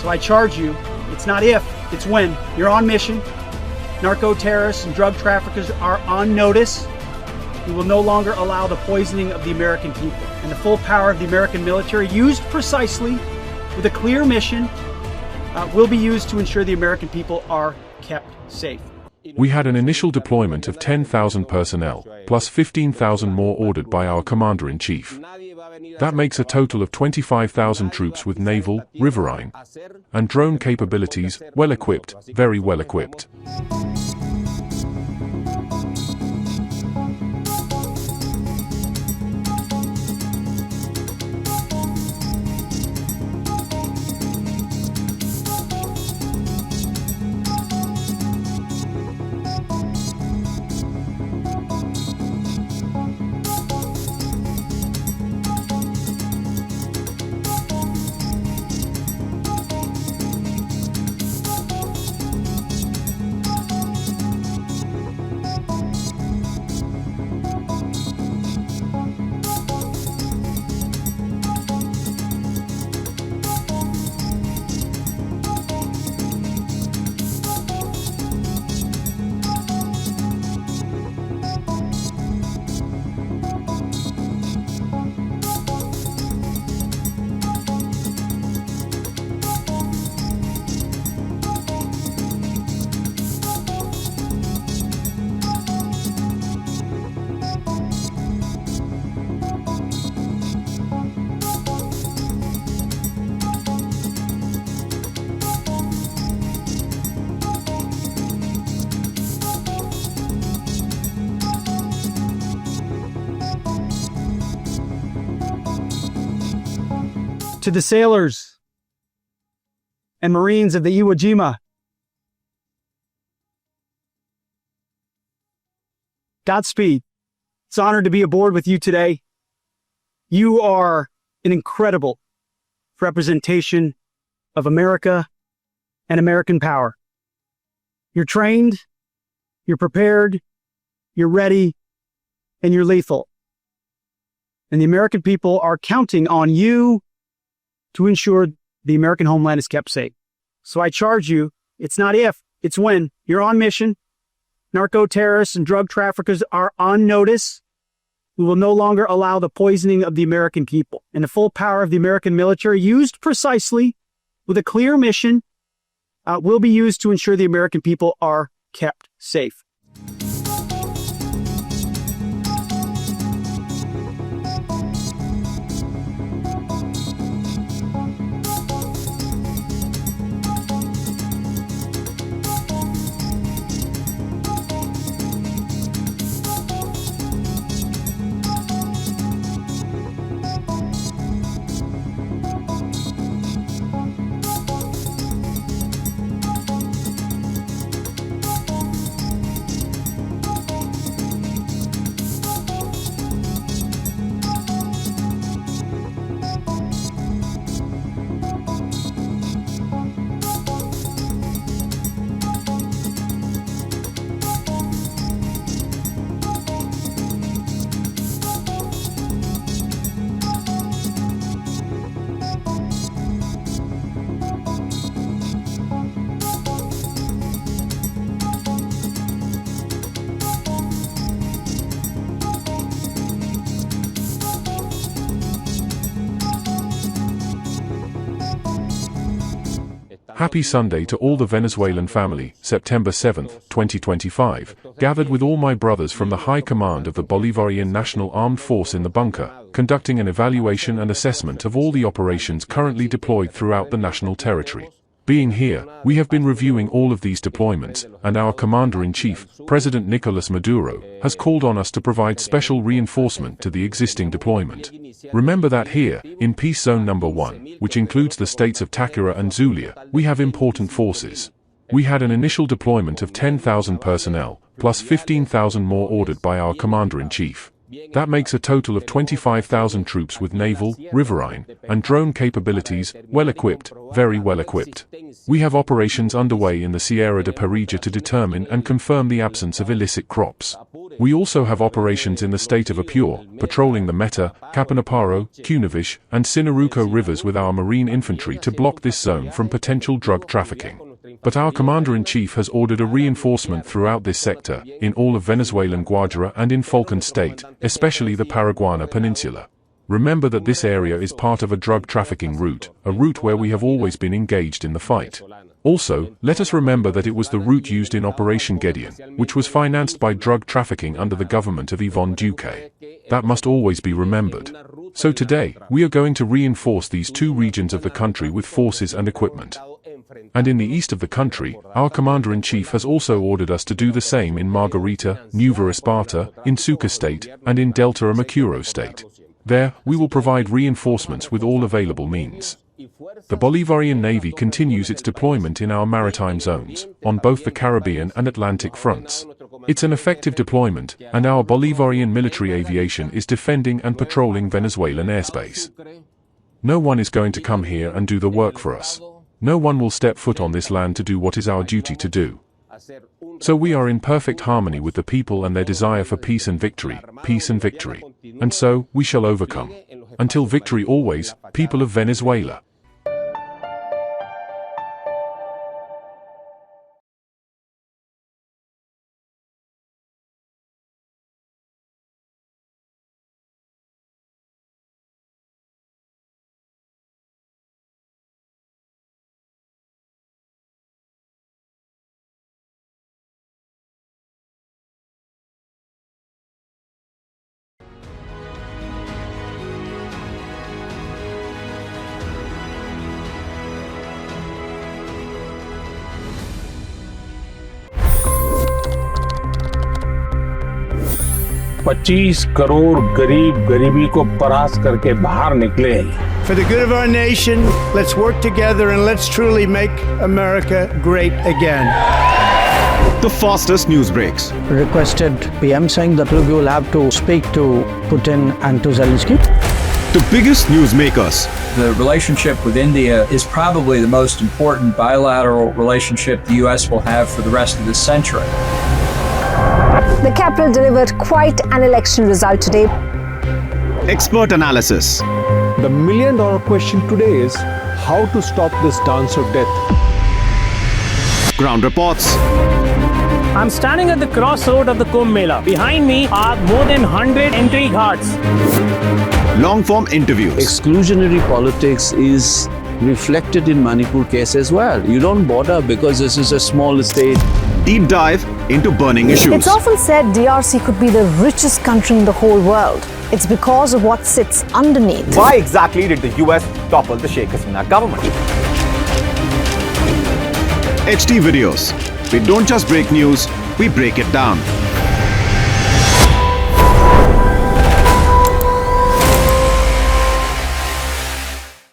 So I charge you, it's not if, it's when. You're on mission. Narco-terrorists and drug traffickers are on notice. We will no longer allow the poisoning of the American people. And the full power of the American military, used precisely with a clear mission, will be used to ensure the American people are kept safe. We had an initial deployment of 10,000 personnel, plus 15,000 more ordered by our Commander-in-Chief. That makes a total of 25,000 troops with naval, riverine, and drone capabilities, well equipped, very well equipped. To the sailors and Marines of the Iwo Jima, Godspeed. It's an honor to be aboard with you today. You are an incredible representation of America and American power. You're trained, you're prepared, you're ready, and you're lethal. And the American people are counting on you to ensure the American homeland is kept safe. So I charge you, it's not if, it's when. You're on mission. Narco-terrorists and drug traffickers are on notice. We will no longer allow the poisoning of the American people. And the full power of the American military, used precisely with a clear mission, will be used to ensure the American people are kept safe. Happy Sunday to all the Venezuelan family. September 7th, 2025, gathered with all my brothers from the High Command of the Bolivarian National Armed Force in the bunker, conducting an evaluation and assessment of all the operations currently deployed throughout the national territory. Being here, we have been reviewing all of these deployments, and our Commander-in-Chief, President Nicolas Maduro, has called on us to provide special reinforcement to the existing deployment. Remember that here, in Peace Zone Number 1, which includes the states of Táchira and Zulia, we have important forces. We had an initial deployment of 10,000 personnel, plus 15,000 more ordered by our Commander-in-Chief. That makes a total of 25,000 troops with naval, riverine, and drone capabilities, well equipped, very well equipped. We have operations underway in the Sierra de Parilla to determine and confirm the absence of illicit crops. We also have operations in the state of Apure, patrolling the Meta, Capanaparo, Cunevish, and Sinaruco rivers with our marine infantry to block this zone from potential drug trafficking. But our commander-in-chief has ordered a reinforcement throughout this sector, in all of Venezuelan Guajira and in Falcon State, especially the Paraguana Peninsula. Remember that this area is part of a drug trafficking route, a route where we have always been engaged in the fight. Also, let us remember that it was the route used in Operation Gedeon, which was financed by drug trafficking under the government of Yvonne Duque. That must always be remembered. So today, we are going to reinforce these two regions of the country with forces and equipment. And in the east of the country, our commander-in-chief has also ordered us to do the same in Margarita, Nueva Esparta, in Sucre State, and in Delta Amacuro State. There, we will provide reinforcements with all available means. The Bolivarian Navy continues its deployment in our maritime zones, on both the Caribbean and Atlantic fronts. It's an effective deployment, and our Bolivarian military aviation is defending and patrolling Venezuelan airspace. No one is going to come here and do the work for us. No one will step foot on this land to do what is our duty to do. So we are in perfect harmony with the people and their desire for peace and victory, and so we shall overcome. Until victory always, people of Venezuela. $25 crore गरीब गरीबी को परास्त करके बाहर निकले। For the good of our nation, let's work together and let's truly make America great again. The fastest news breaks. Requested PM saying that we will have to speak to Putin and to Zelensky. The biggest news makers. The relationship with India is probably the most important bilateral relationship the U.S. will have for the rest of this century. The capital delivered quite an election result today. Expert analysis. The million-dollar question today is how to stop this dance of death. Ground reports. I'm standing at the crossroad of the Kumbh Mela. Behind me are more than 100 entry ghats. Long-form interviews. Exclusionary politics is reflected in Manipur case as well. You don't bother because this is a small state. Deep dive into burning issues. It's often said DRC could be the richest country in the whole world. It's because of what sits underneath. Why exactly did the US topple the Sheikh Hasina government? HT videos. We don't just break news, we break it down.